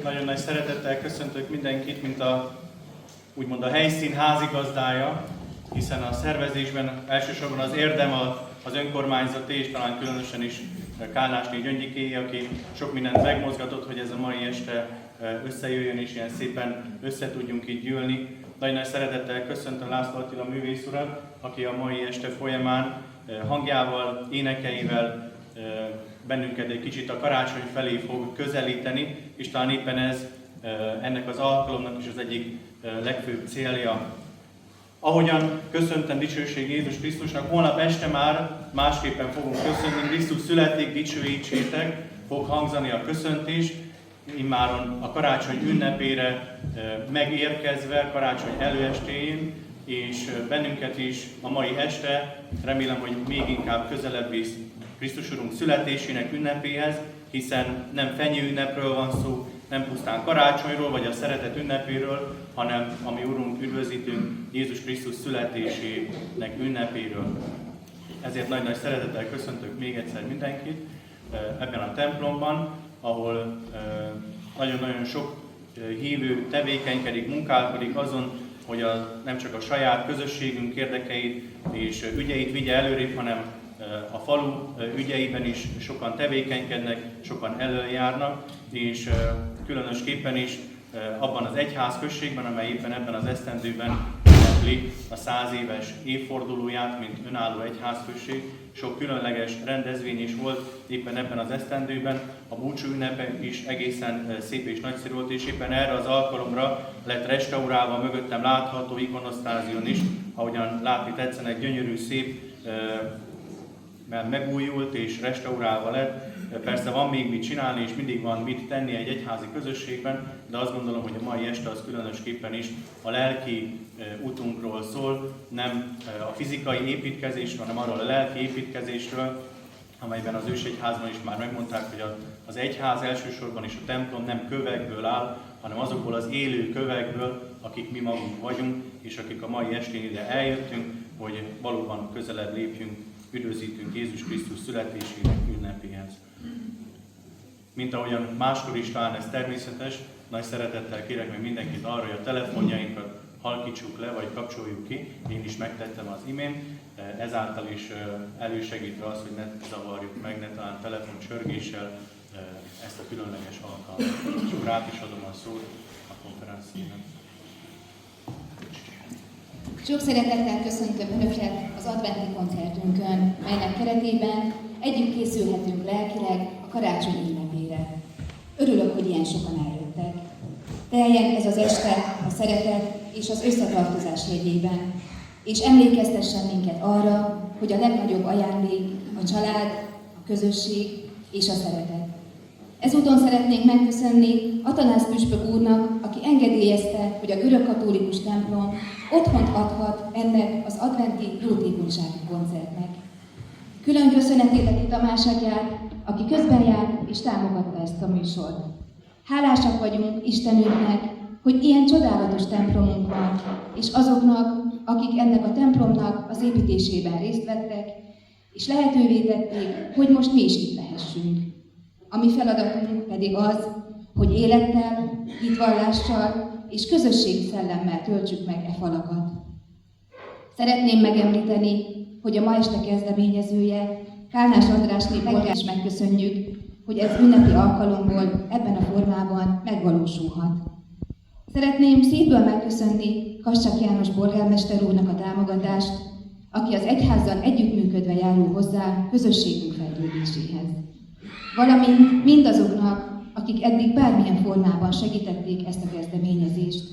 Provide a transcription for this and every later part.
Nagyon nagy szeretettel köszöntök mindenkit, mint úgymond a helyszín házigazdája, hiszen a szervezésben elsősorban az érdem az önkormányzati, és talán különösen is Kálnásné Gyöngyiké, aki sok mindent megmozgatott, hogy ez a mai este összejöjjön és ilyen szépen össze tudjunk itt gyűlni. Nagyon nagy szeretettel köszöntöm László Attila művész urat, aki a mai este folyamán hangjával, énekeivel bennünket egy kicsit a karácsony felé fog közelíteni, és talán éppen ez ennek az alkalomnak is az egyik legfőbb célja. Ahogyan köszöntem dicsőség Jézus Krisztusnak, holnap este már másképpen fogunk köszönni. Krisztus születik, dicsőítsétek, fog hangzani a köszöntés. Immáron a karácsony ünnepére megérkezve, karácsony előestéjén, és bennünket is a mai este remélem, hogy még inkább közelebb visz Krisztus Urunk születésének ünnepéhez, hiszen nem fenyőünnepről van szó, nem pusztán karácsonyról vagy a szeretet ünnepéről, hanem a mi Urunk, üdvözítünk Jézus Krisztus születésének ünnepéről. Ezért nagy-nagy szeretettel köszöntök még egyszer mindenkit ebben a templomban, ahol nagyon-nagyon sok hívő tevékenykedik, munkálkodik azon, hogy nem csak a saját közösségünk érdekeit és ügyeit vigye előrébb, hanem a falu ügyeiben is sokan tevékenykednek, sokan előjárnak, és különösképpen is abban az egyházközségben, amely éppen ebben az esztendőben ünnepli a 100 éves évfordulóját, mint önálló egyházközség. Sok különleges rendezvény is volt éppen ebben az esztendőben. A búcsú ünnepe is egészen szép és nagyszerű volt, és éppen erre az alkalomra lett restaurálva mögöttem látható ikonosztázion is, ahogyan látni tetszenek, gyönyörű, szép, mert megújult és restaurálva lett. Persze van még mit csinálni, és mindig van mit tenni egy egyházi közösségben, de azt gondolom, hogy a mai este az különösképpen is a lelki utunkról szól, nem a fizikai építkezésről, hanem arról a lelki építkezésről, amelyben az ősegyházban is már megmondták, hogy az egyház elsősorban is a templom nem kövekből áll, hanem azokból az élő kövekből, akik mi magunk vagyunk, és akik a mai estén ide eljöttünk, hogy valóban közelebb lépjünk, üdvözítünk Jézus Krisztus születésének ünnepéhez. Mint ahogyan máskor is talán ez természetes, nagy szeretettel kérek meg mindenkit arra, hogy a telefonjainkat halkítsuk le, vagy kapcsoljuk ki. Én is megtettem az imént, ezáltal is elősegítve az, hogy ne zavarjuk meg, ne talán telefoncsörgéssel ezt a különleges alkalmat. És akkor át is adom a szót a konferenciának. Sok szeretettel köszöntöm Önöket az adventi koncertünkön, melynek keretében együtt készülhetünk lelkileg a karácsony ünnepére. Örülök, hogy ilyen sokan eljöttek. Teljen ez az este a szeretet és az összetartozás jegyében, és emlékeztessen minket arra, hogy a legnagyobb ajándék a család, a közösség és a szeretet. Ezúton szeretnénk megköszönni Atanász püspök úrnak, aki engedélyezte, hogy a görögkatolikus templom otthont adhat ennek az adventi jótékonysági koncertnek. Külön köszönet illeti Tamás atyát, aki közben járt és támogatta ezt a műsort. Hálásak vagyunk Istenünknek, hogy ilyen csodálatos templomunk van, és azoknak, akik ennek a templomnak az építésében részt vettek, és lehetővé tették, hogy most mi is itt lehessünk. A mi feladatunk pedig az, hogy élettel, hitvallással és közösségi szellemmel töltsük meg e falakat. Szeretném megemlíteni, hogy a ma este kezdeményezője, Kálnás Andrásné Polgár is megköszönjük, hogy ez ünnepi alkalomból ebben a formában megvalósulhat. Szeretném szívből megköszönni Kassak János borrelmester úrnak a támogatást, aki az egyházzal együttműködve járul hozzá közösségünk fejlődéséhez. Valamint mindazoknak, akik eddig bármilyen formában segítették ezt a kezdeményezést.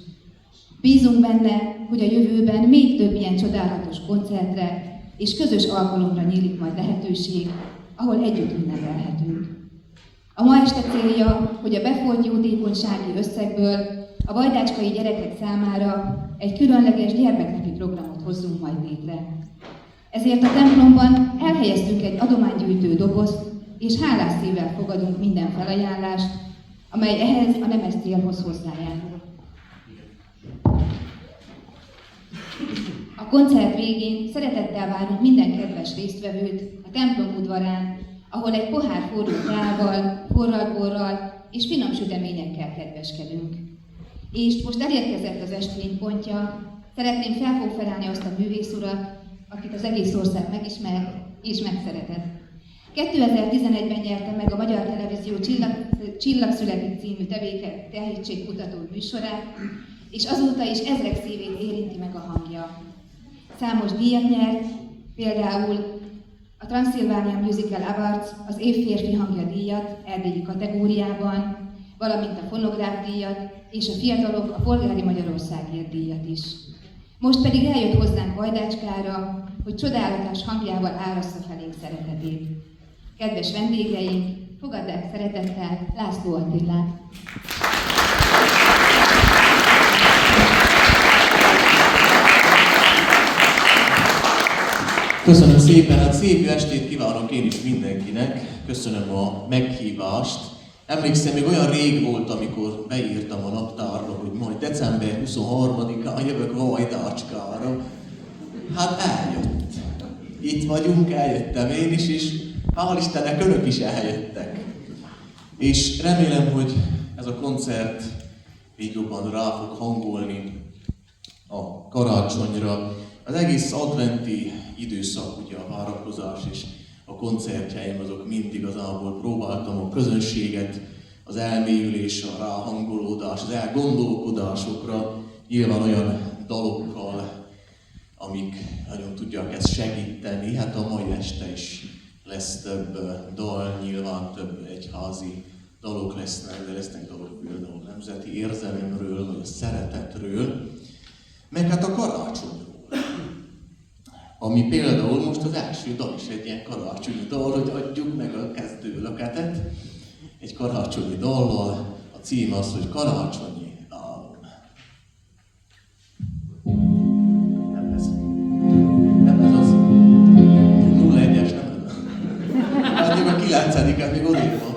Bízunk benne, hogy a jövőben még több ilyen csodálatos koncertre és közös alkalomra nyílik majd lehetőség, ahol együtt ünnepelhetünk. A ma este célja, hogy a befolyt jótékonysági összegből a vajdácskai gyerekek számára egy különleges gyermeknapi programot hozzunk majd létre. Ezért a templomban elhelyeztünk egy adománygyűjtő dobozt, és hálás szívvel fogadunk minden felajánlást, amely ehhez a nemes célhoz hozzájárul. A koncert végén szeretettel várunk minden kedves résztvevőt a templom udvarán, ahol egy pohár forró teával, forralt borral és finom süteményekkel kedveskedünk. És most elérkezett az estény pontja, szeretném felkonferálni azt a művészurat, akit az egész ország megismert és megszeretett. 2011-ben nyerte meg a Magyar Televízió Csillagszületik című tehetségkutató műsorát, és azóta is ezrek szívét érinti meg a hangja. Számos díjat nyert, például a Transylvania Musical Awards, az év férfi hangja díjat erdélyi kategóriában, valamint a fonográf díjat és a fiatalok a Polgári Magyarországért díjat is. Most pedig eljött hozzánk Vajdácskára, hogy csodálatos hangjával árassza felénk szeretetét. Kedves vendégeink, fogadják szeretettel László Attilát! Köszönöm szépen, hát szép jó estét kívánok én is mindenkinek. Köszönöm a meghívást. Emlékszem, még olyan rég volt, amikor beírtam a naptárba, hogy majd december 23-án jövök Vajdácskára. Hát eljött. Itt vagyunk, eljöttem én is, és hál' Istennek önök is eljöttek. És remélem, hogy ez a koncert még jobban rá fog hangolni a karácsonyra. Az egész adventi időszak, ugye a várakozás és a koncertjeim, azok mind igazából próbáltam a közönséget, az elmélyülés, a ráhangolódás, az elgondolkodásokra, nyilván olyan dalokkal, amik nagyon tudják ezt segíteni. Hát a mai este is lesz több dal, nyilván több egyházi dalok lesznek, de lesznek dalok például a nemzeti érzelemről, vagy a szeretetről, meg hát a karácsonyról. Ami például most az első dal is egy ilyen karácsonyi dal, hogy adjuk meg a kezdőlöketet egy karácsonyi dallal. A cím az, hogy Karácsonyi álom. Nem ez az. 01-es, nem ez. Hát még a 9-et még odébb van.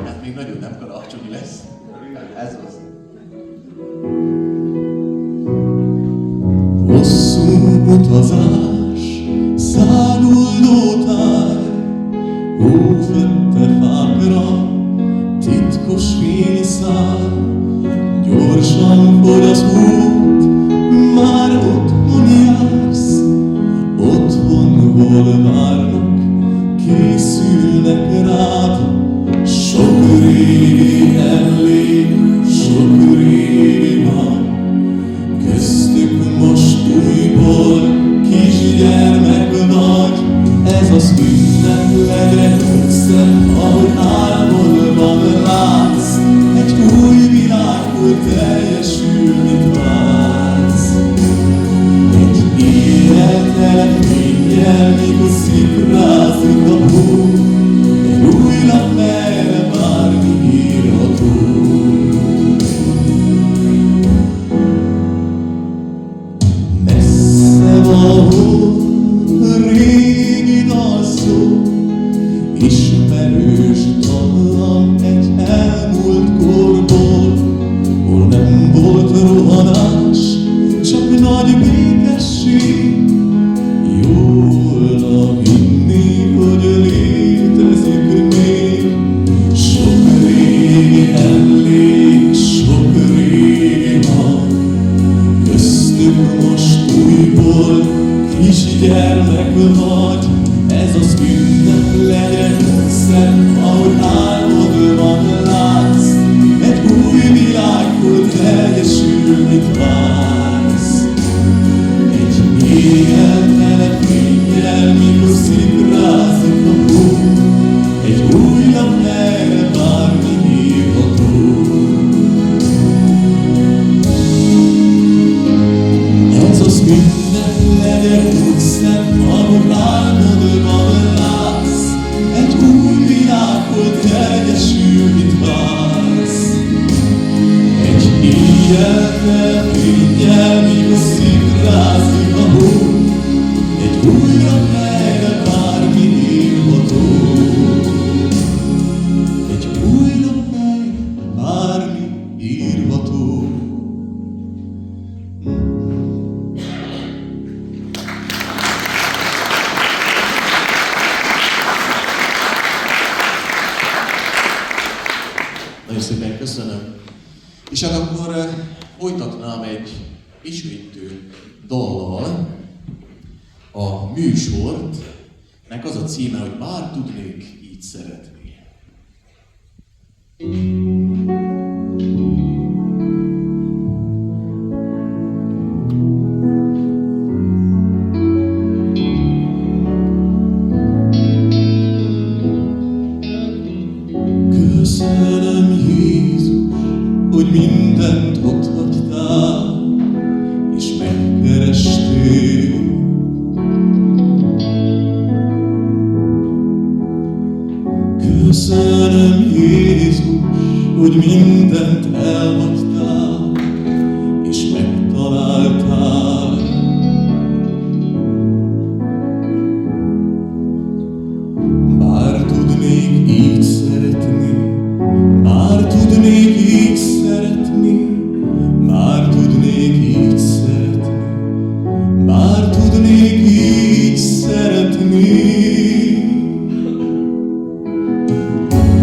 Hát még nagyon nem karácsonyi lesz. Ez az. Hosszú utazás, száguldó tár, hófötte fákra, titkos fényszál, gyorsan fogy az út, már otthon jársz, otthonból várnak, készülnek rád, sok régi emlék, sok régi van, köztük most újból kisgyermek vagy. Ez az ünnep legyen össze, ahogy álmodban látsz, egy új világból teljesülni vársz. Egy élettelen fényjel, mikor szikrázik a hó, egy új nap, merre bármi írható. Messze valahol régi dalszó, ismerős dallam egy elmúlt korból, hol nem volt rohanás, csak nagy békesség. Jól hinni, hogy létezik még sok régi emlék, sok régi van, köztük most újból kisgyermek vagy. Ez az ünnep legyen össze, ahogy álmodban látsz, egy új világból teljesülni vársz. Egy éjjel fényjel, mikor szikrázik a hó, egy új nap, erre bármi írható. Ez az ünnep legyen össze, ahogy álmodban látsz, egy új világból teljesülni Nagyon szépen köszönöm. És hát akkor folytatnám egy ismétő dallal a műsort, nek az a címe, hogy Bár tudnék így szeretni. Köszönöm, Jézus, hogy mindent ott hagytál, és megkerestél. Köszönöm, Jézus, hogy mindent elhagytál, és megtaláltál. Bár tudnék így szeretni, bár tudnék így szeretni, bár tudnék így szeretni, bár tudnék így szeretni.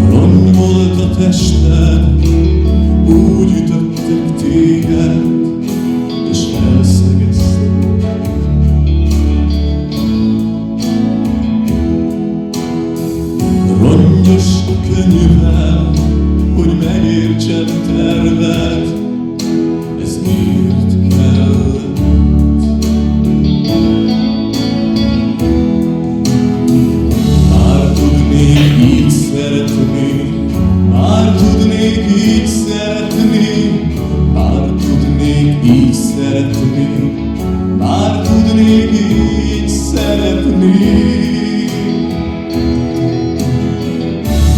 Ronny volt a tested, úgy ütöttek téged, és elszegeztek. Rongyos könyvvel, hogy megértsem terved, ez miért kellett? Bár tudnék így szeretni, bár tudnék így szeretni, bár tudnék így szeretni, bár tudnék így szeretni.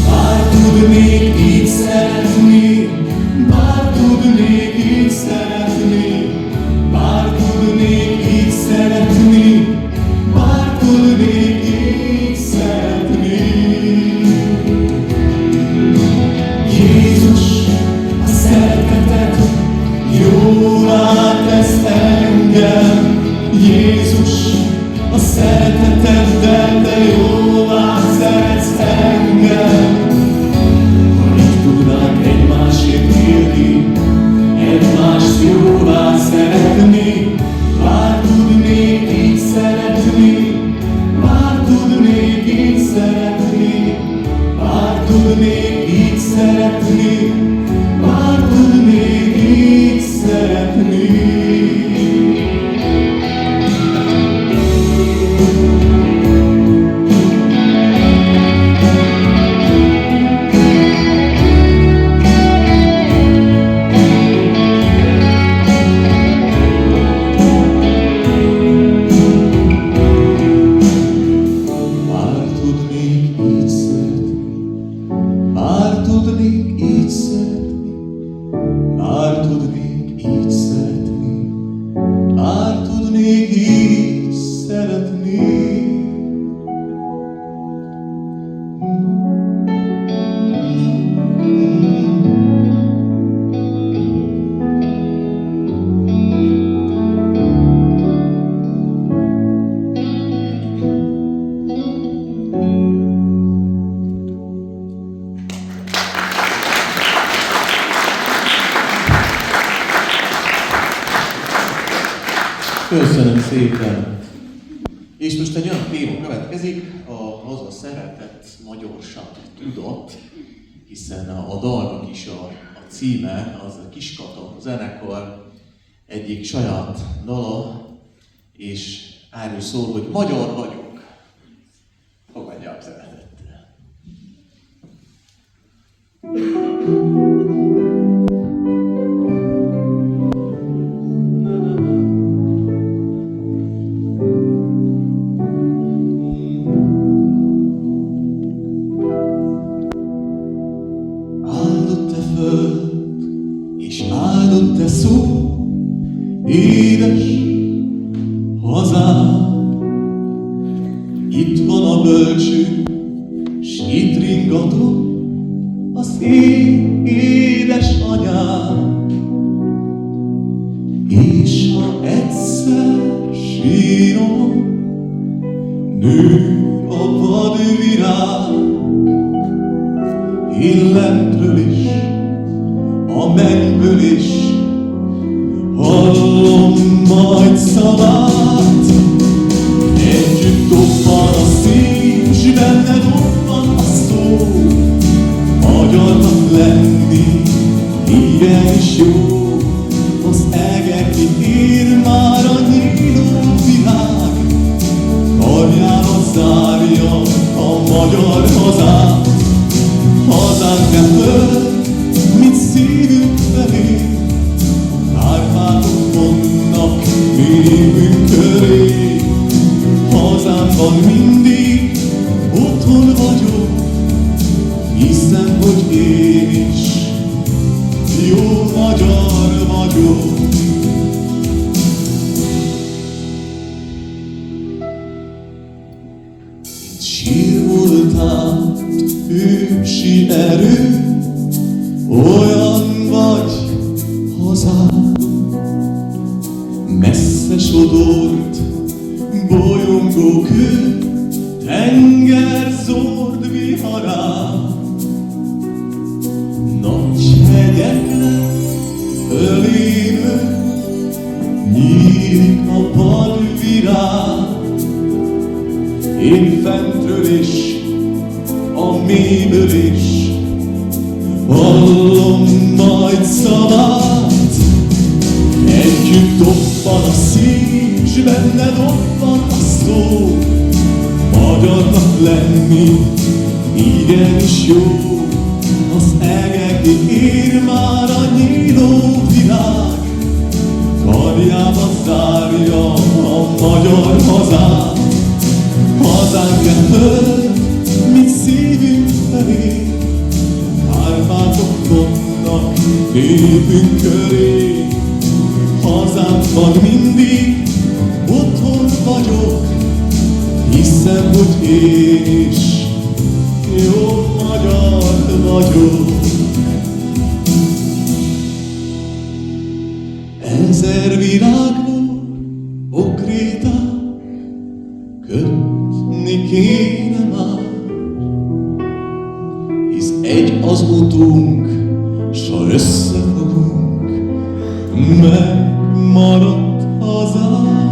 Bár tudnék így szeretni, bár tudnék így szeretni, bár tudnék így szeretni, bár tudnék így szeretni. Jézus, a szereteted jóvá tesz engem. Jézus, a szereteteddel te jóvá szeretsz engem. Ha így tudnánk egymásért élni, egymást jóvá szeretni, bár tudnék így szeretni, bár tudnék így szeretni, bár tudnék így szeretni, bár tudnék így szeretni. Bár tudnék így szeretni, bár tudnék így szeretni, bár tudnék így szeretni, bár tudnék így szeretni. Köszönöm szépen! És most egy olyan téma következik, az a szeretet magyarság tudat, hiszen a dalnak is a címe, az a Kiskata zenekar egyik saját dala, és erről szól, hogy magyar vagyok. Fogadják szeretettel! Áldott-e föld, és áldott-e szó, édes hazám. Itt van a bölcső, s itt ringatom az én édes anyám. És ha egyszer sírom, nő a vad virág, én lentről is a mennyből is. Hallom majd szavát, együtt dobban a szív, s benne dobban a szó. Magyarnak lenni, igenis jó. Az egekig ír már a nyíló világ, karjába zárja a magyar hazát. Hazánk nem föld, mint szívünk felé, Kárpátok vonnak népünk köré. Hazámban mindig otthon vagyok, hiszem, hogy én is jó magyar vagyok. Mint sír voltál, ősi erő, olyan vagy hazám. Messze sodort bolyongó kő, tenger zord viharán. Nagy hegyekre ölévő, nyílik a padvirág. Én fentről is, a mélyből is hallom majd szavát. Együtt dobban a szív, s benne dobban a szó. Magyarnak lenni, igenis jó. Az egekig ír már a nyíló világ, karjába zárja a magyar hazát. Hazánk nem föld, mint szívünk felé, Kárpátok vonnak népünk köré. Hazámban mindig otthon vagyok, hiszem, hogy én is jó magyar vagyok. Ezer virágból okrétát kötni kéne már, hisz egy az utunk, s ha összefogunk, megmaradt hazánk.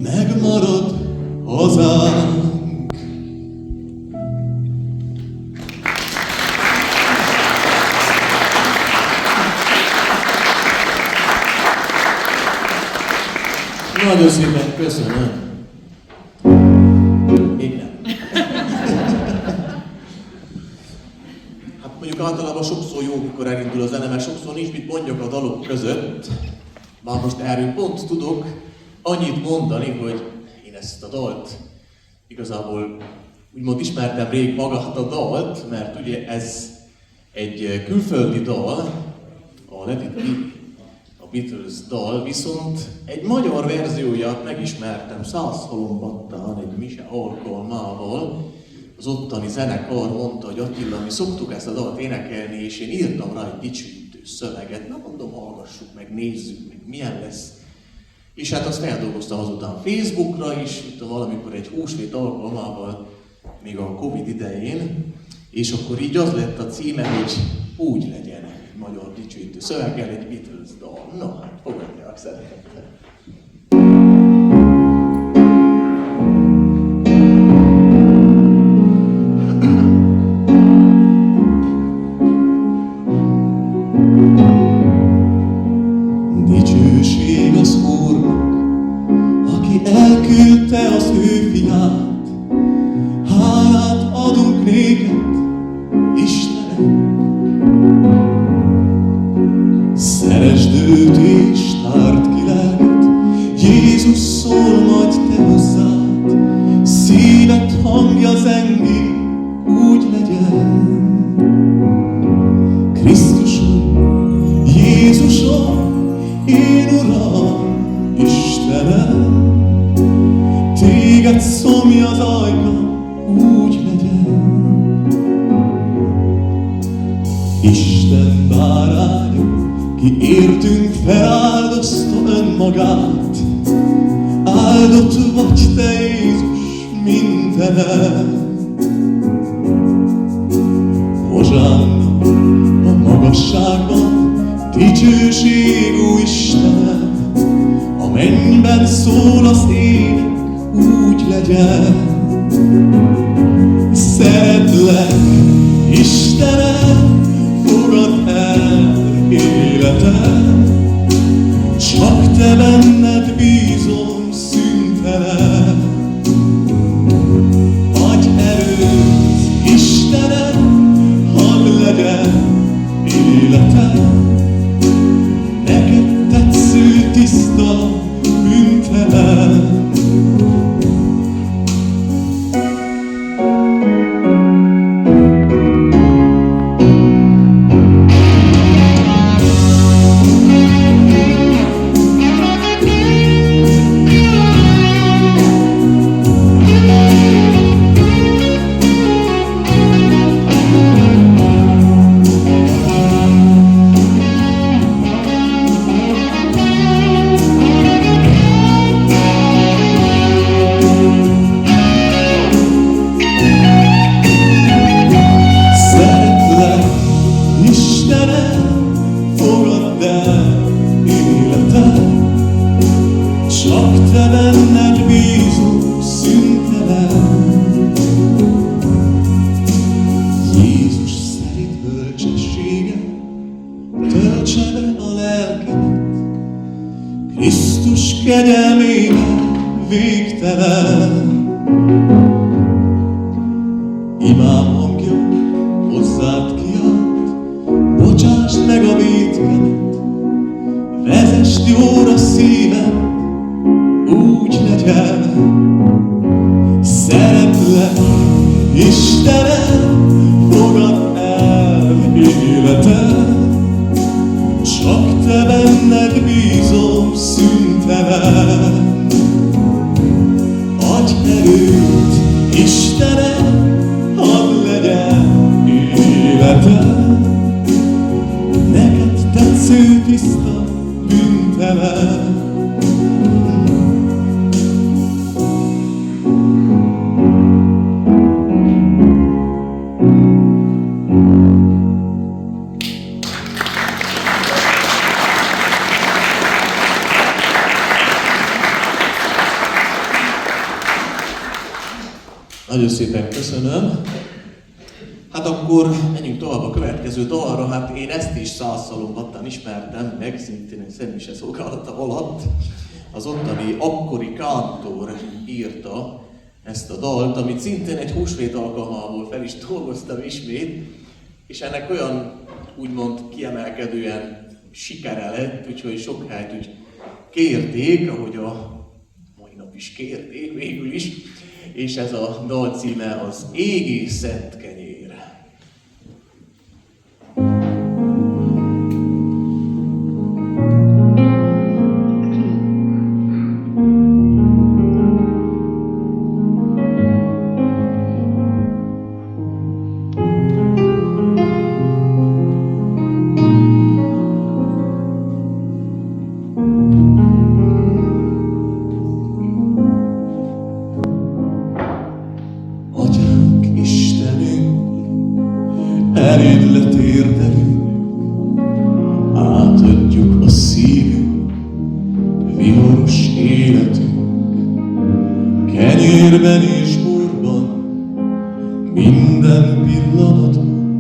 Megmarad hazánk. Nagyon szépen köszönöm. Még nem. Hát mondjuk általában sokszor jó, mikor elindul a zene, mert sokszor nincs mit mondjak a dalok között. Már most erről pont tudok annyit mondani, hogy én ezt a dalt igazából úgymond ismertem rég magát a dalt, mert ugye ez egy külföldi dal, a Let It Be, a Beatles dal, viszont egy magyar verzióját megismertem Szászhalombattán egy mise alkalmával. Az ottani zenekar mondta, hogy Attila, mi szoktuk ezt a dalt énekelni, és én írtam rá egy dicsőítő szöveget. Na mondom, hallgassuk meg, nézzük meg, milyen lesz. És hát azt feldolgoztam azután Facebookra is, itt valamikor egy húsvét alkalmával, még a Covid idején, és akkor így az lett a címe, hogy úgy legyen egy magyar dicsőítő szöveggel egy Beatles dal. Na hát, fogadják szeretettel. Dicsőség az Úrnak, aki elküldte az ő fiát. Hálát adunk néked, Istenem. Szeresd őt és tárd ki lelket, Jézus szól majd te hozzád. Szíved hangja zengi, úgy legyen. Krisztusom, Jézusom, én Uram, Istenem, téged szomja az ajka, úgy legyen. Isten báránya, ki értünk feláldozta önmagát. Áldott vagy te, Jézus, mindenen. Hozsánna a magasságban, dicsőségű Istenem. A mennyben szól az ének, úgy legyen. Szeretlek, Istenem, fogadd el életem. Csak te benned bízom szüntelen. Adj erőt, Istenem, hadd legyen életem. Neked tetsző, tiszta, bűntelen. Csak te benned bízom szüntelen. Jézus szerint bölcsessége töltse be a lelkemet. Krisztus kegyelmével végtelen. Imám hangja hozzád kiált, bocsásd meg a vétkemet. Vezesd jóra szívem, úgy legyen. Szeretlek, Istenem, fogadd el életem. Csak te benned bízom szüntelen. Adj erőt, Istenem, hadd legyen életem. Neked tetsző, tiszta, bűntelen. Nagyon szépen köszönöm. Hát akkor menjünk tovább a következő dalra. Hát én ezt is százszalombattán ismertem meg, szintén egy személyse szolgálata alatt. Az ottani akkori kántor írta ezt a dalt, amit szintén egy húsvét alkalmából fel is dolgoztam ismét, és ennek olyan úgymond kiemelkedően sikere lett, úgyhogy sok helyt úgy kérték, ahogy a mai nap is kérték végül is, és ez a dal címe az Égi Szent Kenyér. Eléd letérdelünk, átadjuk a szívünk, viharos életünk. Kenyérben és borban, minden pillanatban,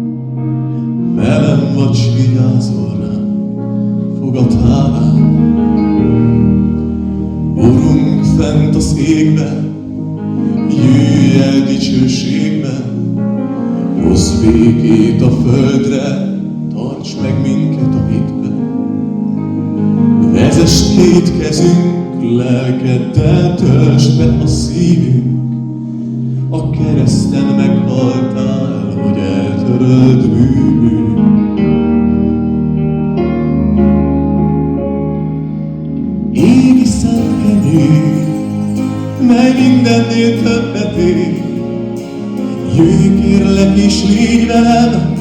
velem vagy, vigyázol rám, fogadtál rám. Urunk fent az égben, jöjj el dicsőségben, hozz békét a földre, tarts meg minket a hitben. Vezesd két kezünk, lelkeddel töltsd be a szívünk. A kereszten meghaltál, hogy eltöröld bűnünk. Égi szent kenyér, mely mindennél többet ér. Jöjj kérlek és légy velem,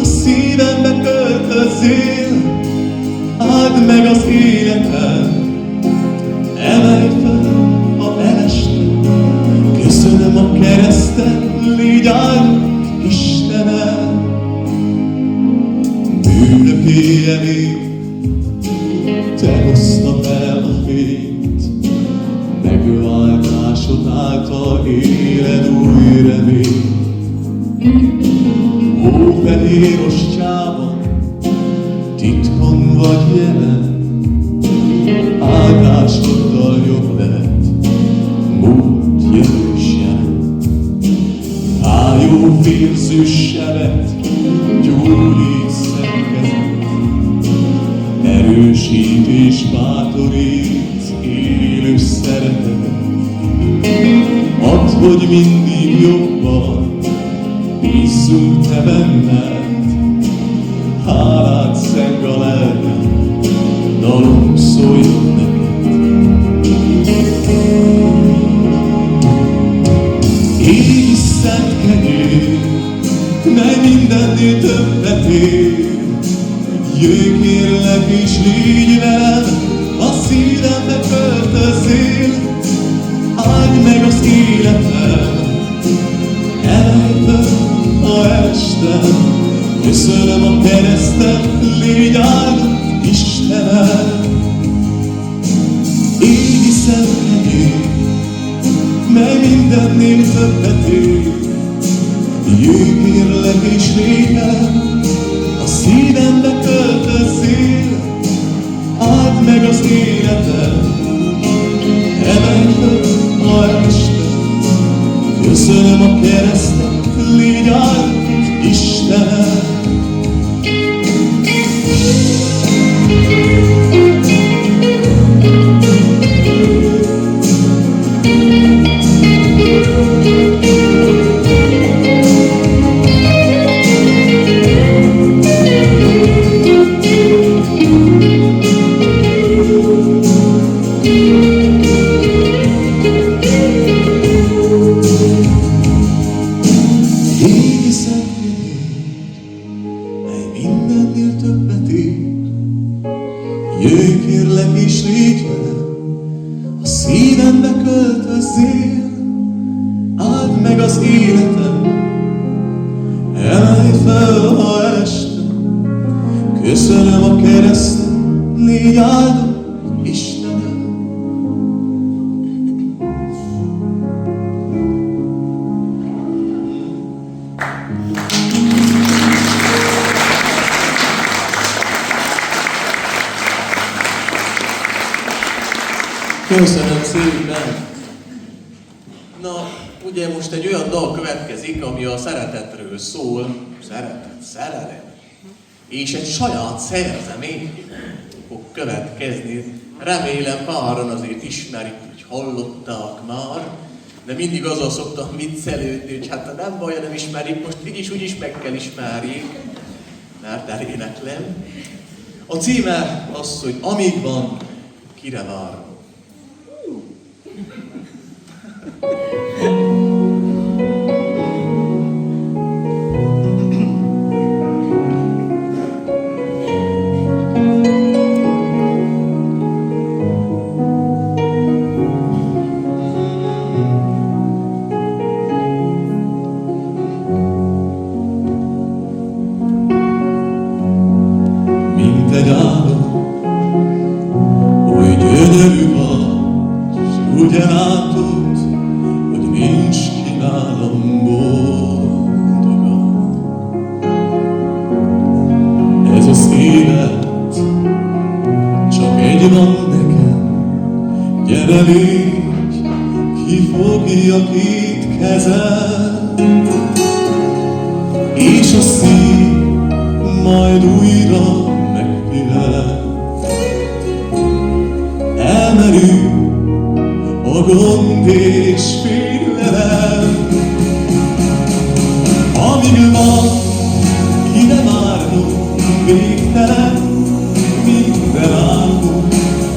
a szívembe költözzél. Áld meg az életem, emelj fel, ha elestem, köszönöm a keresztet, légy áldott Istenem. Bűnök éjjelét, te hoztad el a fényt, megváltásod által éled új reményt. Hófehér ostyában, titkon vagy jelen, áldásoddal jobb lehet, múlt jövős jelen. Fájó vérzős sebet, gyógyít szerkezet, erősít és bátorít élő szeretet. Add, hogy mindig jobban bízzunk te benned, hálát szeng a lelkem, dalom szóljon neked. Égi szent kenyér, mely mindennél többet ér, jöjj kérlek és légy velem, a szívembe költözzél, áld meg az életem, emelj föl, ha estem, köszönöm a keresztet, légy áldott Istenem. Égi szent kenyér, mely mindennél többet ér, jöjj kérlek és légy velem, a szívembe költözzél, áld meg az életem, emelj föl, ha estem, köszönöm a keresztet, légy áldott Istenem. Égi szent kenyér, mely mindennél többet ér, jöjj kérlek és légy velem, a szívembe költözzél, áld meg az életem, emelj fel, ha estem, köszönöm a keresztet, légy áldott Istenem. Köszönöm szépen! Na, ugye most egy olyan dal következik, ami a szeretetről szól, szeretet, szerelem, és egy saját szerzemény fog következni. Remélem páran azért ismerik, hogy hallották már, de mindig azzal szoktam viccelődni, hogy hát nem baj, nem ismerik, most így is úgy is meg kell ismerjék, mert eléneklem. A címe az, hogy amíg van, kire várok. Mint egy álom, oly gyönyörű vagy, s ugye látod, hogy nincs ki nálam boldogabb. Ez az élet, csak egy van nekem, gyere légy, ki fogja két kezem, és a szív majd újra megpihel. Elmerül a gond és félelem, amíg van, ide várnom, végtelen minden álmom,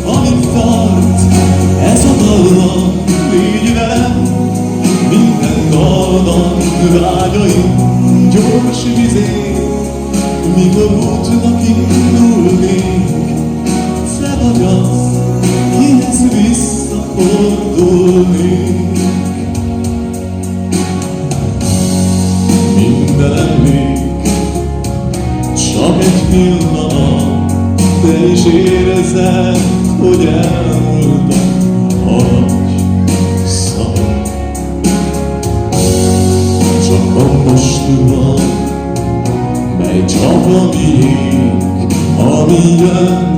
amíg tart ez a dallam, légy velem, minden dalban vágyaim, gyors vizén, mikor útnak indulnék, te vagy az, kihez vissza visszafordulnék. Minden emlék csak egy pillanat, de is érzed, hogy elmúltak. Haladj, szabad, csak a most van, mely csak a miénk, ami jön,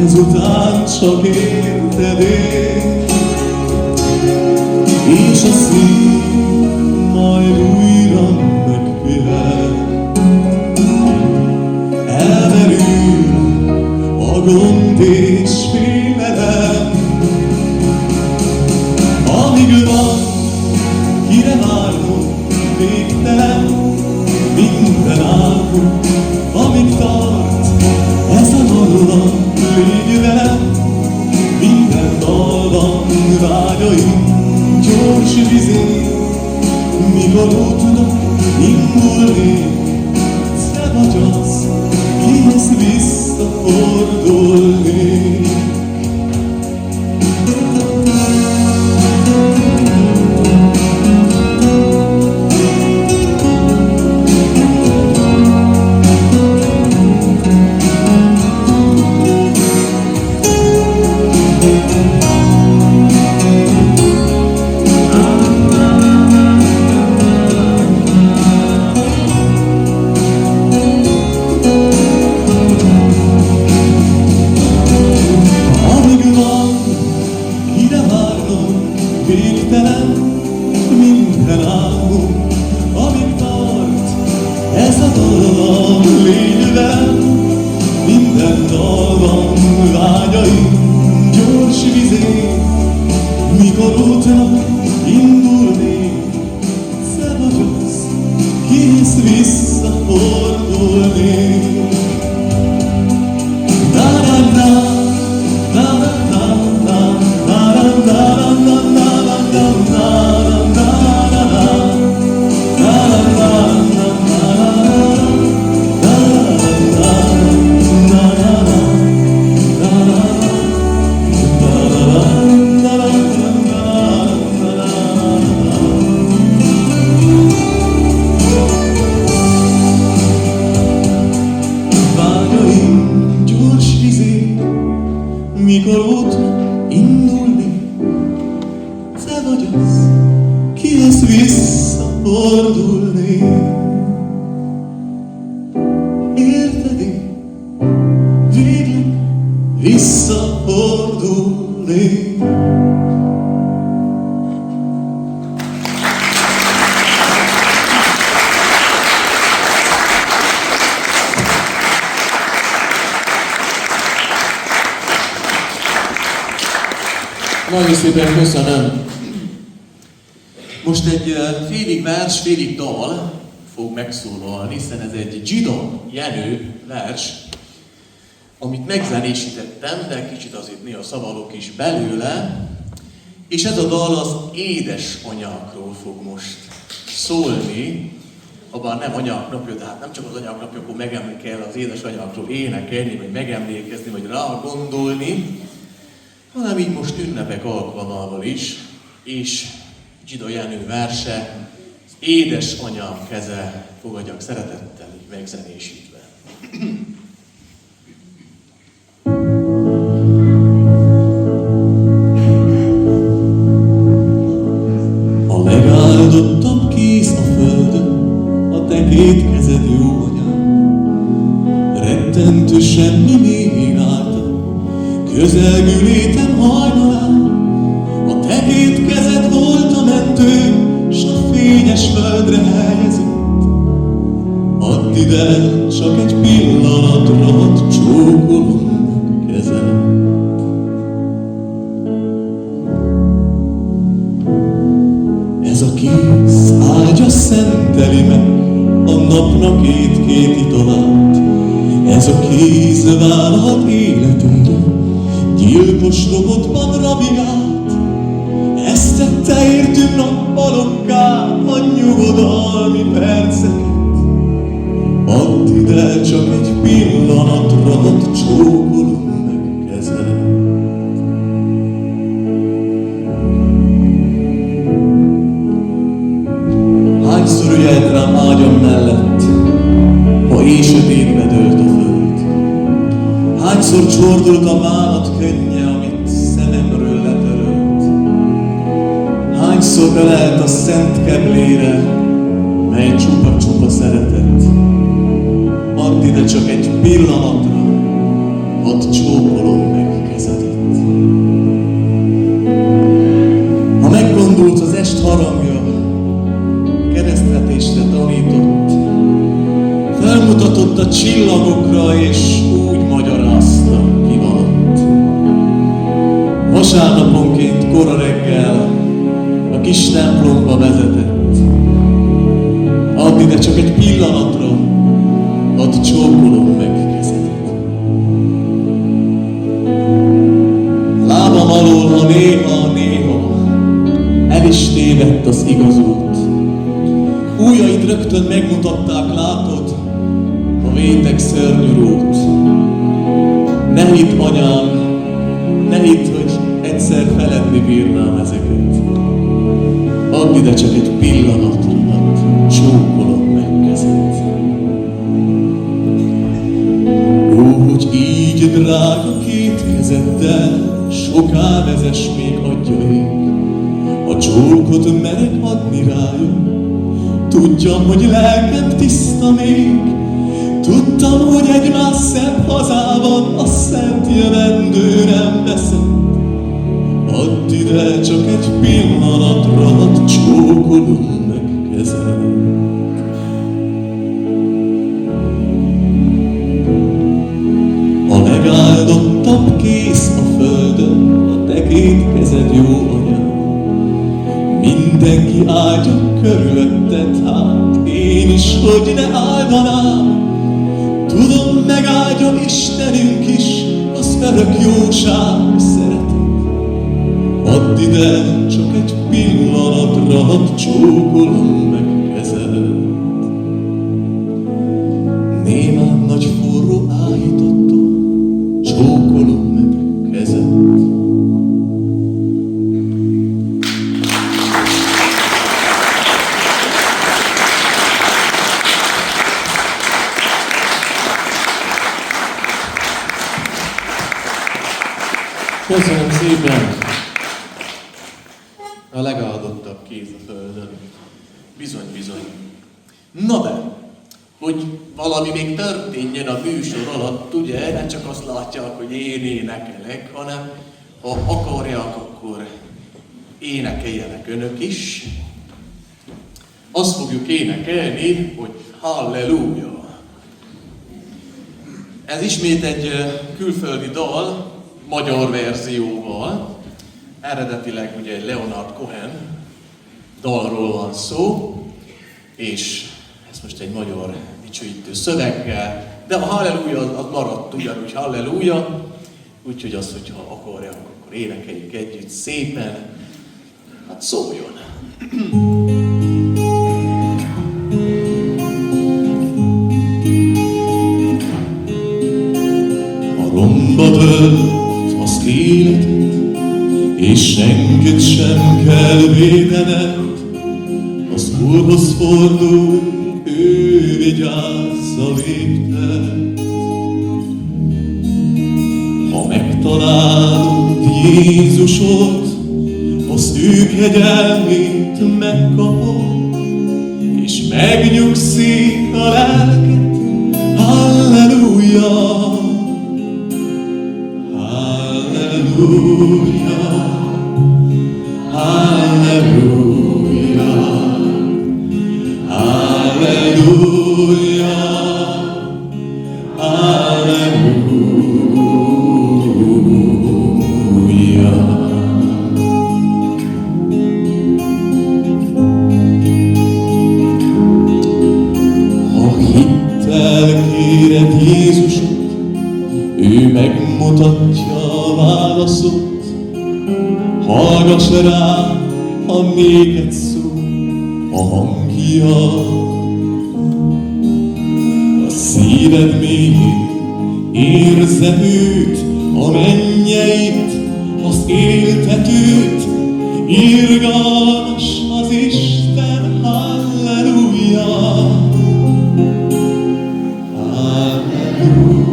ezután csak érted én. És a szív majd újra megpihen, elmerül a gond és félelem. Amíg van, kire várunk, végtelen, minden álmunk, amíg tart, ez a dallam, légy velem. Minden dallam, vágyaim, gyors vizé, mikor útnak indulnék. Te vagy az, kihez visszafordulnék. Végtelen minden álmunk, amíg tart, ez a dallam, légy velem. Minden dalban vágyaim, gyors vizé, mikor útnak indulnék. Te vagy az, kihez visszafordulnék. Mikor útra indulni, te vagy az, kihez visszafordulni. Érted én, végleg visszafordulni. Nagyon szépen köszönöm. Most egy félig vers, félig dal fog megszólalni, hiszen ez egy Zsidon Jenő vers, amit megzenésítettem, de kicsit azért néha szavalok is belőle. És ez a dal az édesanyákról fog most szólni. Habár nem anyák-napja, tehát nem csak az anyák-napja, akkor kell az édesanyákról énekelni, vagy megemlékezni, vagy rá gondolni, hanem így most ünnepek alkalmával is, és Zsidon Jenő verse, az édesanyám keze, fogadjak szeretettel, így megzenésítve. A legáldottabb kéz a földön, a te két kezed jó anyám, rettentő semmi méhén álltam, közelgő létem hajnalán. A te két kezed volt a mentő, s a fényes földre helyezett. Add ide, csak egy pillanatra, hadd csókolom meg kezemet. Ez a kéz ágya szenteli meg a napnak két italát. Ez a kéz vállalhat életére, gyilkos robotban rabiált. Ezt tette értünk nappalokká a nyugodalmi perceket. Add ide, csak egy pillanatra, hadd csókolom meg kezemet. Hányszor csordult a bánat könnye, amit szememről letörölt. Hányszor ölelt a szent keblére, mely csupa-csupa szeretet. Add ide csak egy pillanatra, hadd csókolom meg kezedet. Ha meggondolsz az est harangja, keresztvetésre tanított, felmutatott a csillagokra, és úgy magyarázta, ki van ott. Vasárnaponként kora reggel a kis templomba vezetett. Add ide csak egy pillanatra, hadd csókolom meg kezedet. Lábam alól, ha néha el is tévedt az igaz út. Ujjaid rögtön megmutatták, látod, a vétek szörnyű rót. Ne hidd, anyám, ne hidd, hogy egyszer feledni bírnám ezeket. Add ide csak egy pillanatra, hadd csókolom meg kezedet. Ó, hogy így, drága két kezeddel, soká vezess még adja ég. A csókot merek adni rájuk, tudjam, hogy lelkem tiszta még. Tudtam, hogy egymás szent hazában a szent jövendő nem veszett. Add ide csak egy pillanatra, hadd csókolom meg kezedet. A legáldottabb kész a földön, a te két kezed, jó anyám. Mindenki áldja körülötted, hát én is, hogy ne áldanám. Tudom, megáldja Istenünk is az örök jóság szeretet. Add ide csak egy pillanatra, hadd csókolom meg kezedet. Némán nagy forró áhítattal csókolom meg kezedet. Köszönöm szépen! A legáldottabb kéz a földön. Bizony, bizony. Na de, hogy valami még történjen a műsor alatt, ugye, nem csak azt látják, hogy én énekelek, hanem ha akarják, akkor énekeljenek önök is. Azt fogjuk énekelni, hogy halleluja. Ez ismét egy külföldi dal, magyar verzióval. Eredetileg ugye Leonard Cohen dalról van szó, és ez most egy magyar dicsőítő szöveggel, de a halleluja az maradt ugyanúgy halleluja, úgyhogy azt, hogyha akarják, akkor énekeljük együtt szépen, hát szóljon! A romba dölt az életet, és senkit sem kell védened. Az Úrhoz fordulj, ő vigyázza végtelen. Ha megtalálod Jézusot, az ő kegyelmét megkapod, és megnyugszik a lelked. Halleluja! Halleluja! Halleluja! Halleluja! Halleluja! Ha hittel kéred Jézusot, ő megmutatja a válaszot. Hallgass rá, ha néked szól a hangja. A szíved mélyén érzed őt, a mennyeit, az éltetőt. Irgalmas az Isten, halleluja! Halleluja!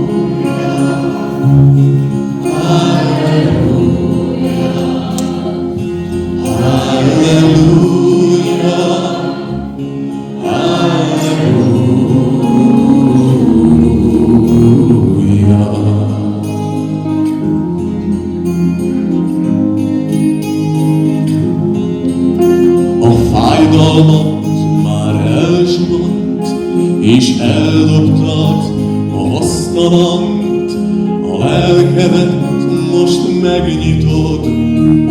tapasztalant, a lelkedet most megnyitod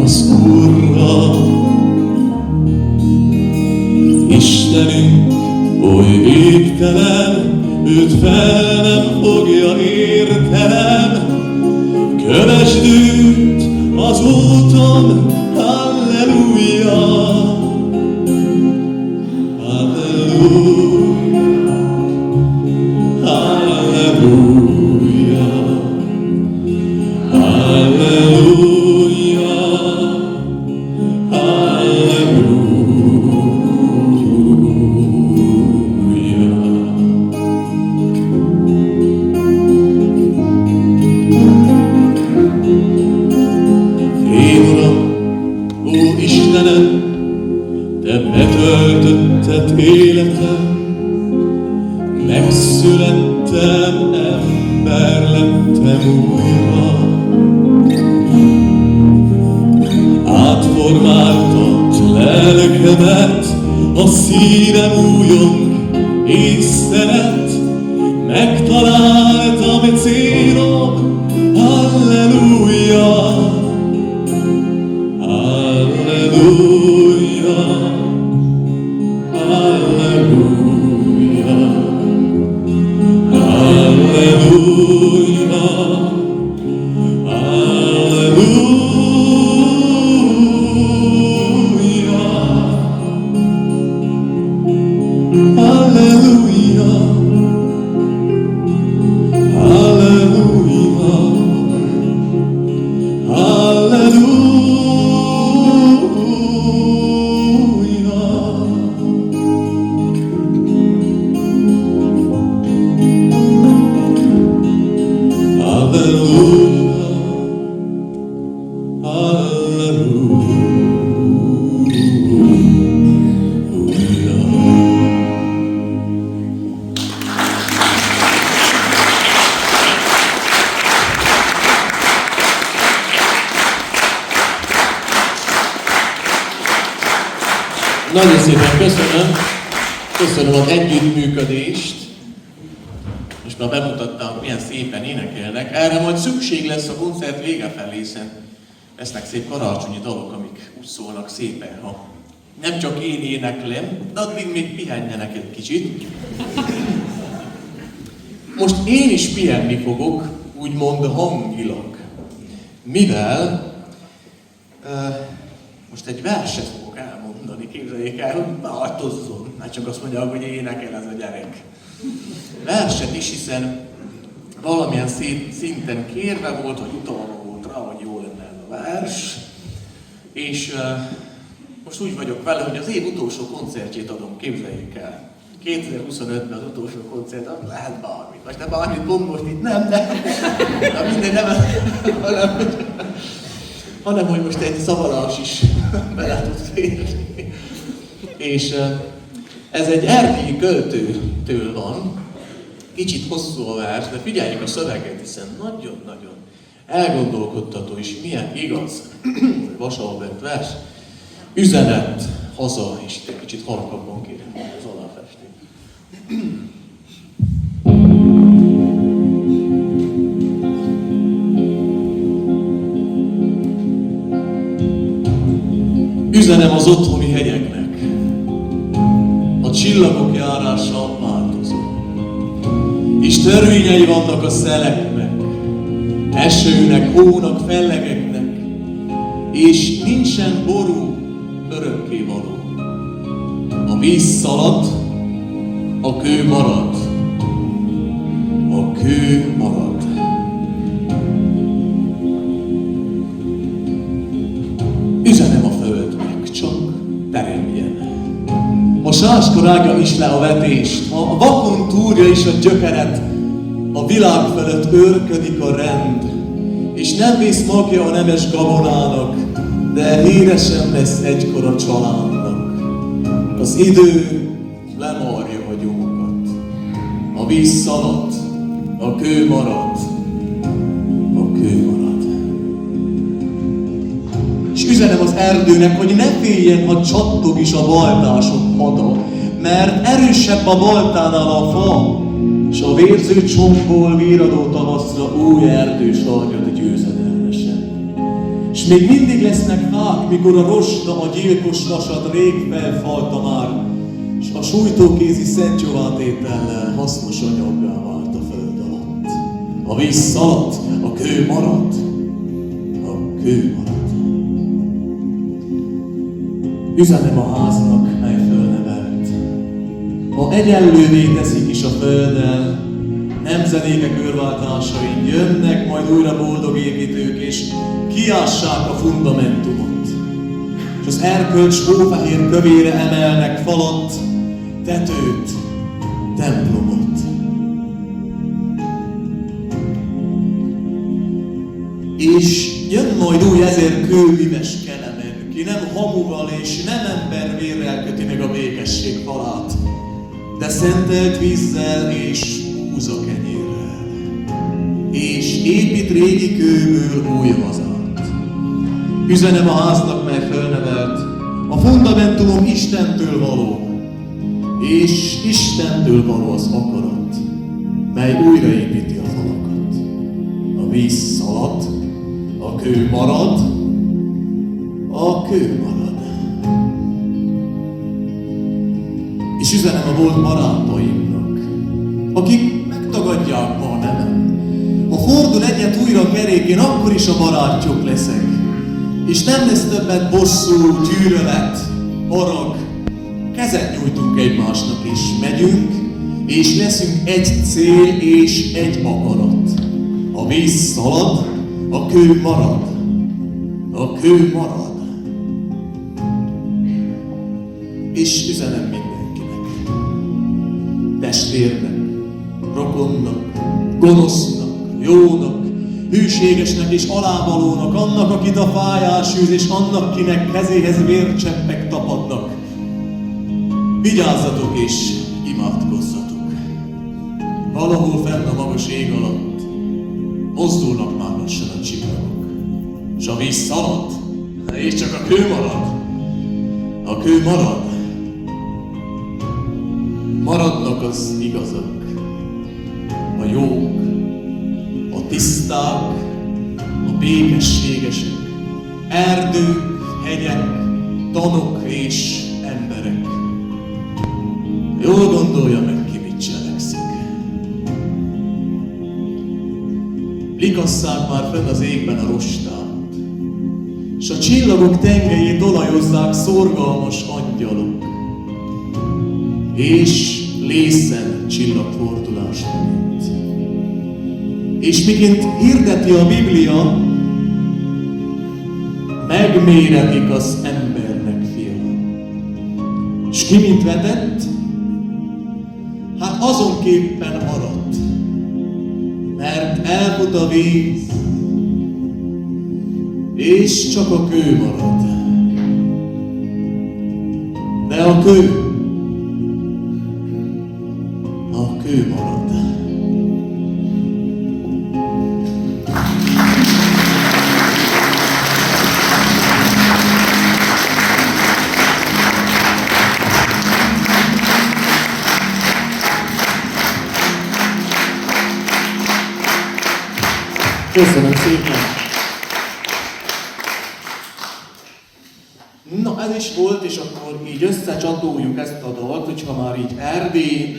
az Úrra. Istenünk oly végtelen, őt fel nem fogja értelem. Kövesd őt az úton, halleluja, halleluja, halleluja, halleluja, Istenem, Te betöltötted életem, megszülettem, ember lettem újra. Átformáltad lelkemet, a szívem újong és szeret, megtaláltam célom, halleluja. Halleluja, halleluja, halleluja, halleluja, halleluja, halleluja, halleluja. Nagyon szépen köszönöm az együttműködést. Most már bemutattam, milyen szépen énekelnek. Erre majd szükség lesz a koncert vége felé, hiszen lesznek szép karácsonyi dalok, amik úgy szólnak szépen, ha nem csak én éneklem, de addig még pihenjenek egy kicsit. Most én is pihenni fogok, úgymond hangilag. Mivel most egy verset fogok elmondani, képzeljék el, hogy változzon, már csak azt mondják, hogy énekel ez a gyerek. Verset is, hiszen valamilyen szinten kérve volt, vagy utalva volt rá, hogy jó lenne ez a vers. És most úgy vagyok vele, hogy az év utolsó koncertjét adom, képzeljék el. 2025-ben az utolsó koncert, lehet bármit. Most nem bármit mond most itt, nem, de mindegy, nem, hanem hogy most egy szavalás is bele tud férni. És ez egy erdélyi költőtől van, kicsit hosszú a vers, de figyeljük a szöveget, hiszen nagyon-nagyon elgondolkodtató és milyen igaz, Vasalbert vers, üzenet haza, és itt egy kicsit halkabban kérem az aláfestést. Üzenem az otthoni hegyeknek, a csillagok járása változó, és törvényei vannak a szeleknek, esőnek, hónak, fellegeknek, és nincsen ború, örökkévaló. A víz szalad, a kő marad, a kő marad. Üzenem a földnek, csak teremjen. A sáskor ágja is le a vetést, a vakon túrja is a gyökeret, a világ fölött őrködik a rend, és nem vész magja a nemes gabonának, de híresen lesz egykor a családnak. Az idő lemarja a gyomokat, a víz szalad, a kő marad, a kő marad. És üzenem az erdőnek, hogy ne féljen, ha csattog is a baltások hada, mert erősebb a baltánál a fa, s a vérző csombból víradó tavaszra új erdő sarjad győzedelmesen. S még mindig lesznek fák, mikor a rosta, a gyilkos vasat rég felfalta már, s a sújtókézi Szent Jóvátétellel hasznos anyaggá vált a föld alatt. A víz szaladt, a kő marad, a kő marad. Üzenem a háznak, mely fölnevelt. Ha egyenlővé teszik is a földdel, nemzedékek őrváltásain jönnek majd újra boldog építők, és kiássák a fundamentumot. És az erkölcs hófehér kövére emelnek falat, tetőt, templomot. És jön majd új 1000 kőműves kelemen, ki nem hamuval és nem embervérrel köti meg a békesség falát, de szentelt vízzel és búzakenyérrel, és épít régi kőből új hazát. Üzenem a háznak, mely fölnevelt, a fundamentumom Istentől való, és Istentől való az akarat, mely újraépíti a falakat. A víz szalad, a kő marad, a kő marad. És üzenem a volt barátaimnak, akik megtagadják ma a nevem. Ha fordul egyet újra a kerékén, akkor is a barátjuk leszek. És nem lesz többet bosszú, gyűlölet, harag. Kezet nyújtunk egymásnak, és megyünk, és leszünk egy cél és egy akarat. A víz szalad, a kő marad. A kő marad. És üzenem mindenkinek, testvérnek, rokonnak, gonosznak, jónak, hűségesnek és alávalónak, annak, akit a fájás űz, és annak, kinek kezéhez vércseppek tapadnak. Vigyázzatok és imádkozzatok. Valahol fenn a magas ég alatt mozdulnak már lassan a csillagok, s a víz szalad, és csak a kő marad. A kő marad. Maradnak az igazak, a jók, a tiszták, a békességesek, erdők, hegyek, tanok és emberek. Jól gondolja meg, ki mit cselekszik. Likasszák már fenn az égben a rostát, s a csillagok tengelyét olajozzák szorgalmas angyalok, és lészen csillagfordulás mint. És miként hirdeti a Biblia, megméretik az embernek fia. S ki mint vetett? Hát azonképpen maradt, mert elfut a víz, és csak a kő marad. De a kő marad. Köszönöm szépen! Na, ez is volt, és akkor így összecsatoljuk ezt a dalt, hogyha már így Erdély,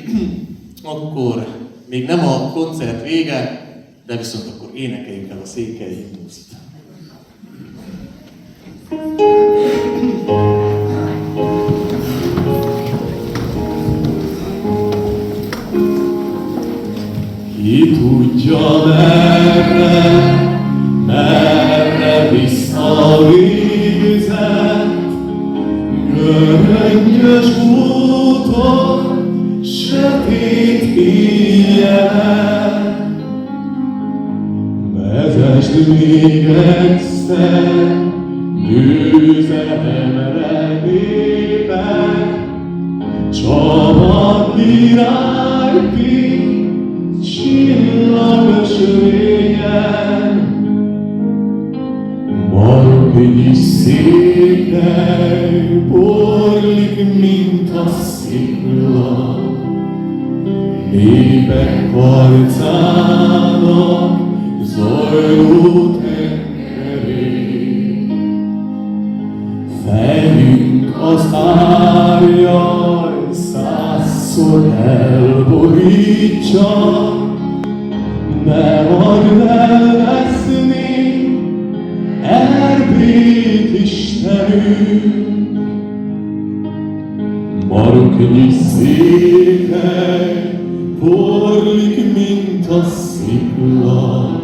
akkor még nem a koncert vége, de viszont akkor énekeljük el a székely himnuszt. Ki tudja merre visz a vizet, göröngyös úton, sötét éjjel. Vezesd még egyszer, győzelemre népek, csapat virágként, csillagos régyen. Marknyi székely, porlik, mint a szikla, népek harcának zajló tengerén. Fejünk az árjaj százszor elborítsa, ne add elveszni Erdélyt, Istenünk. Maroknyi székely porlik, mint a szikla,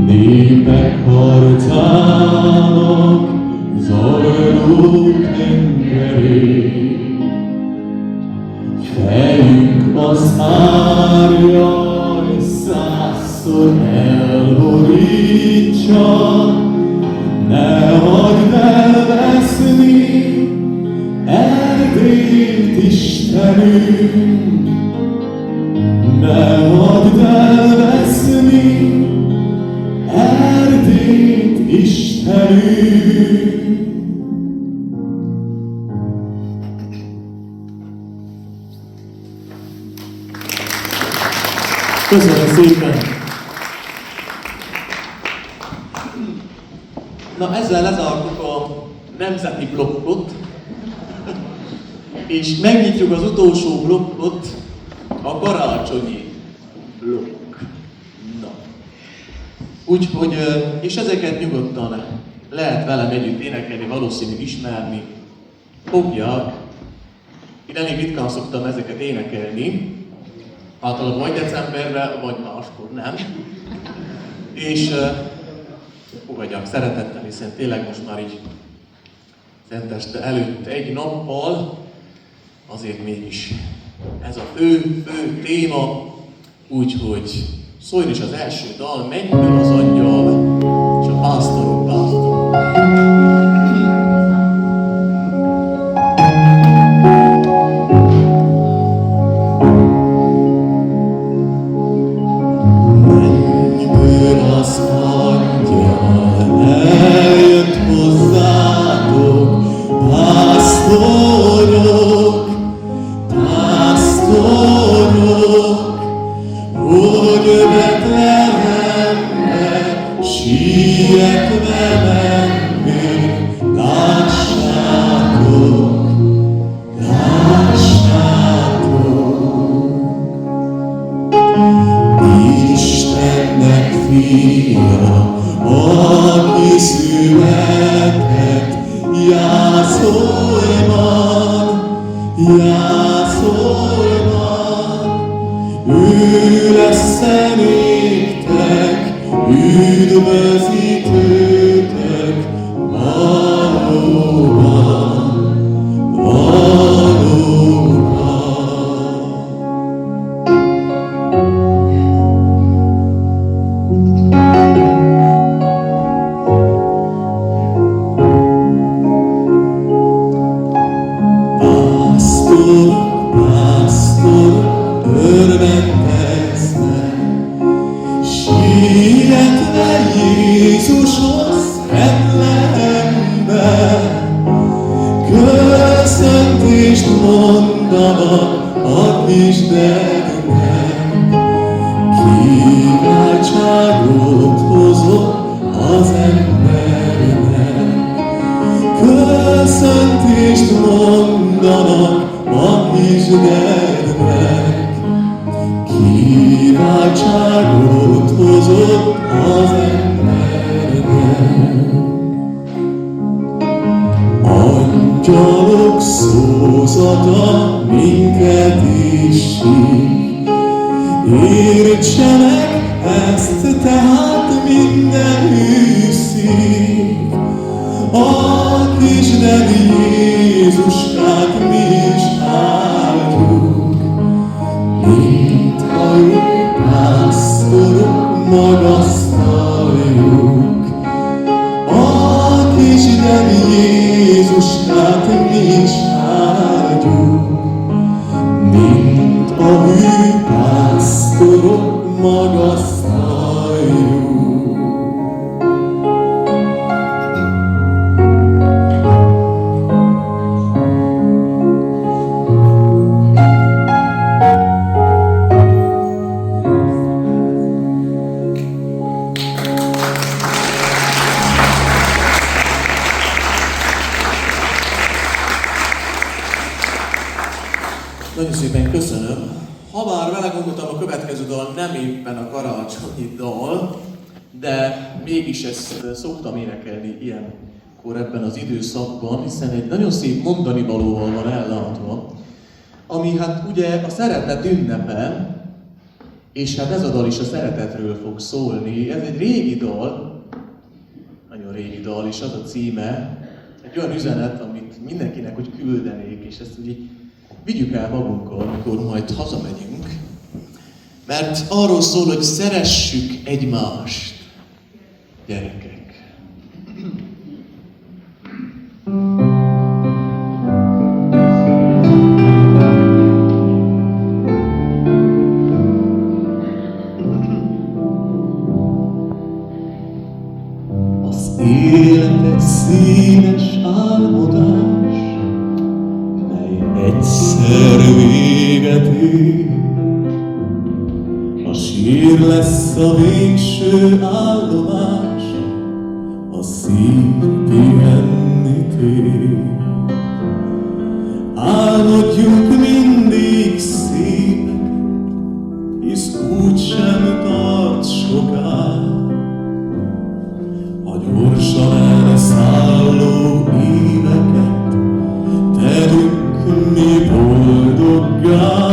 népek harcának zajló tengerén. Fejünk az árjaj százszor elborítsa, ne add elveszni Erdélyt, Istenünk. Ne add elveszni Erdélyt, Istenünk. Köszönöm szépen! Na, ezzel lezártuk a nemzeti blokkot, és megnyitjuk az utolsó blokkot, a karácsonyi blokk. Na. Úgyhogy, és ezeket nyugodtan lehet velem együtt énekelni, valószínűleg ismerni fogják. Én elég ritkán szoktam ezeket énekelni, általában vagy decemberben, vagy máskor nem. És fogadják szeretettel, hiszen tényleg most már így Szenteste előtt egy nappal, azért mégis ez a fő téma, úgyhogy szóljon is az első dal, Mennyből az angyal, és a pásztorok pásztorok. nem éppen a karácsonyi dal, de mégis ezt szoktam énekelni ilyenkor ebben az időszakban, hiszen egy nagyon szép mondani valóval van ellátva, ami hát ugye a szeretet ünnepe, és hát ez a dal is a szeretetről fog szólni. Ez egy régi dal, nagyon régi dal, és az a címe, egy olyan üzenet, amit mindenkinek úgy küldenék, és ezt úgy vigyük el magunkkal, amikor majd hazamegyünk. Mert arról szól, hogy szeressük egymást, gyerekek. Az élet egy színes álmodás, mely egyszer véget ér. A sír lesz a végső állomás, a szív pihenni tér. Álmodjunk mindig szépek, hisz úgysem tart soká. A gyorsan elszálló éveket tegyük mi boldoggá.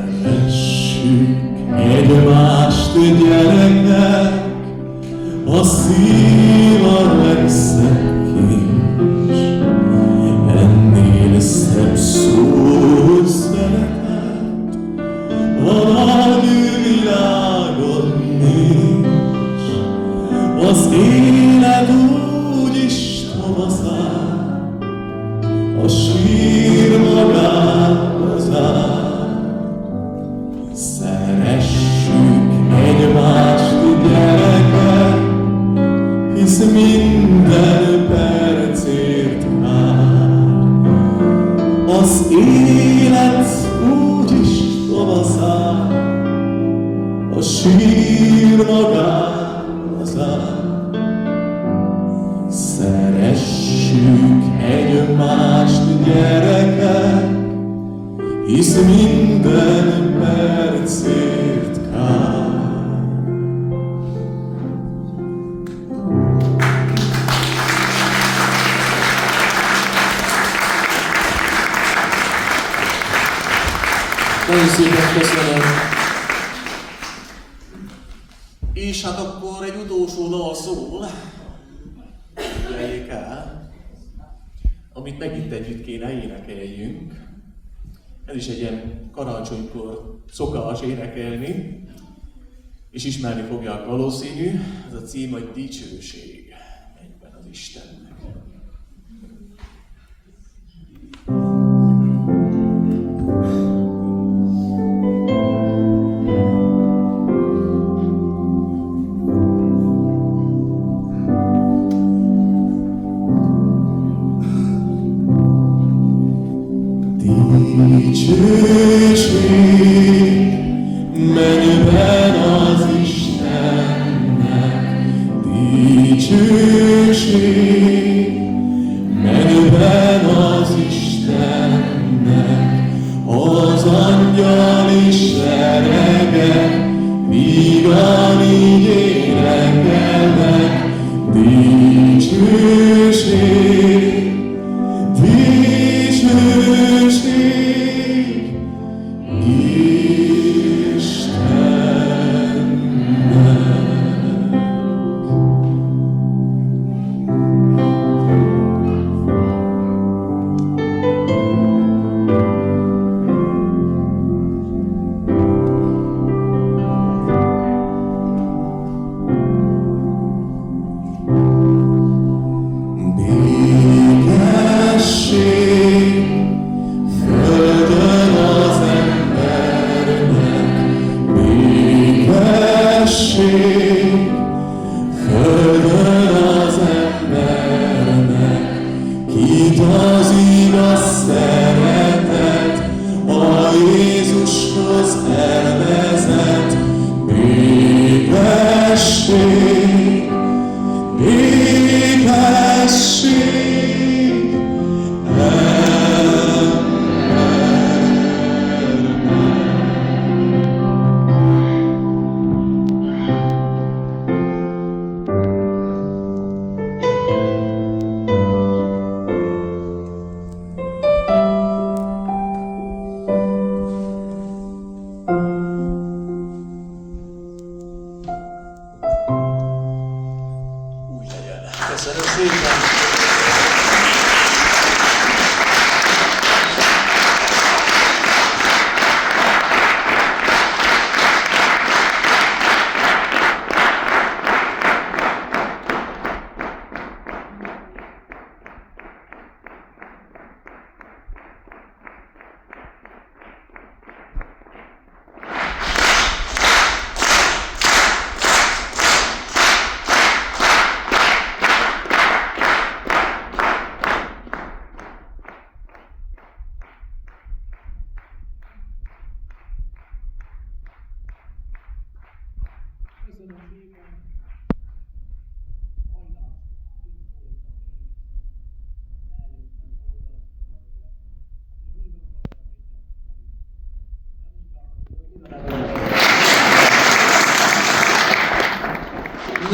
Szeressük egymást, gyerekek, a szív a legszebb kincs. Ennél szebb szó szeretet a nagyvilágon nincs. Az élet úgyis tavaszán, a sír magába zár. Szeressük egymást, gyerekek, hisz minden percért kár. Az élet úgyis tavaszán, a sír magába zár. Szeressük egymást, gyerekek, hisz minden percért kár. Nagyon szépen köszönöm. És hát akkor egy utolsó dal szól, figyeljék el, amit megint együtt kéne énekeljünk. Ez is egy ilyen karácsonykor szokás énekelni, és ismerni fogják valószínű. Ez a cím, hogy Dicsőség mennyben az Istennek. Dicsőség mennyben az Istennek, dicsőség mennyben az Istennek, az angyal is seregek, vígan így énekelnek, dicsőség, dicsőség.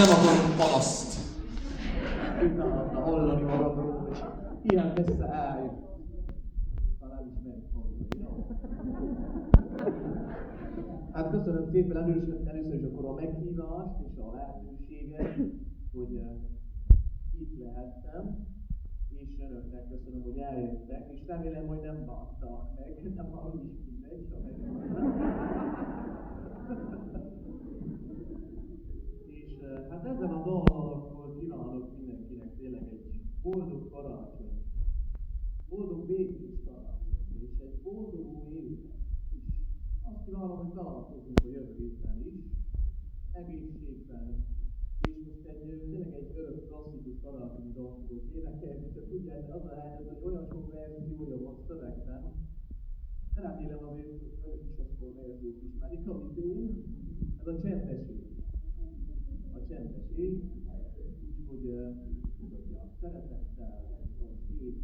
nem akarok panaszt utána hallani magamról, és ilyen messze eljött. Talán is megfogni, jó? Hát köszönöm szépen először is akkor a meghívást és a lehetőséget, hogy itt lehettem, és önöknek köszönöm, hogy eljöttek, és remélem, hogy nem bántak meg, nem arról is mindegy, ha És hát ezen a dallal akkor kívánok mindenkinek tényleg egy boldog karácsonyt, boldog békés karácsonyt, és egy boldogó évet is. Azt kívánom, hogy találkozunk a jövő évben is, egészségben, és most tényleg egy örök klasszikus karácsonyi dalt fogok énekelni, csak tudjátok, az a helyzet, hogy olyan sok verziója van szövegben, remélem azért önök is akkor verziót ismerik, amit én, ez a csendes ég. A csendes ég, úgyhogy fogadják szeretettel, a szép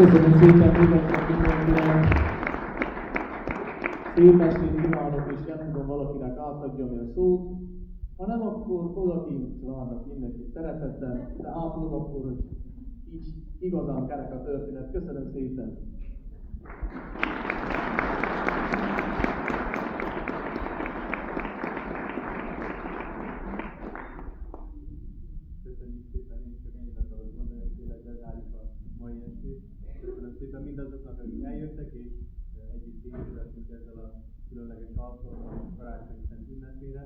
Köszönöm szépen mindenkinek, szép estét kívánok, és nem tudom valakinek átadjam a szót. Ha nem, akkor odakint várnak mindenkit szeretettel, de átadom akkor, hogy így igazán kerek a történet. Köszönöm szépen! Köszönjük szépen, én csak ennyit akarok mondani, hogy tényleg lezárjuk a mai estét. Köszönöm szépen mindazoknak, akik eljöttek, és együtt készültünk ezzel a különleges alkalommal és karácsonyi szent ünnepére.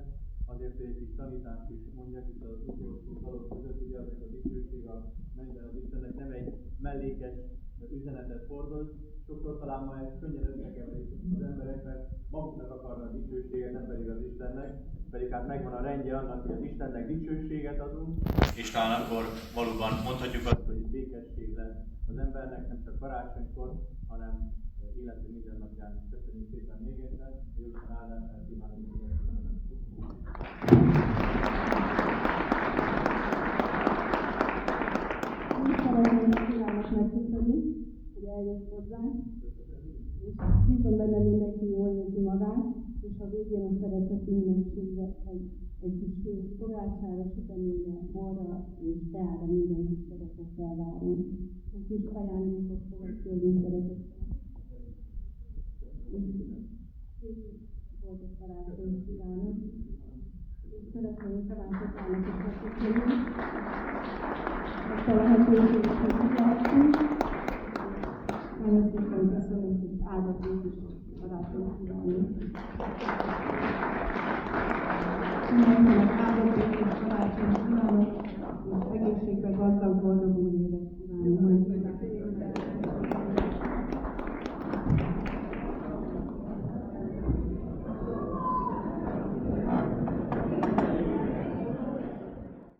Azért egy kis tanítást is mondjak itt az utolsó dalok között, ugye azért a dicsőség a mennyben az Istennek nem egy mellékes üzenetet hordoz. Sokszor talán ma ez könnyen összekeverik az emberek, mert maguknak akarnak dicsőséget, nem pedig az Istennek. Pedig hát megvan a rendje annak, hogy az Istennek dicsőséget adunk, és talán akkor valóban mondhatjuk azt, hogy békesség lesz az embernek, nem csak karácsonykor, hanem illetve minden napján. Köszönjük szépen még egyszer, hogy Isten áldását kívánunk. Szeretném Ivának megköszönni, hogy eljött hozzánk, és bízom benne mindenki jól érzi magát, és a végén a szeretet mindenségre egy kis fogácsára, süteményre, borra és teára mindenki szeretettel várunk. Egy kis ajándékot fogok tőlünk szeretettel. És boldog karácsonyt kívánok. És szeretném Tamásokának is megköszönni. Ezt a lehetőséget, hogy kívántunk. Nagyon szépen köszönöm, hogy áldott Jézus karácsonyt kívánni. Mindenkinek áldott Jézus karácsonyt kívánok, és egészségben gazdag boldog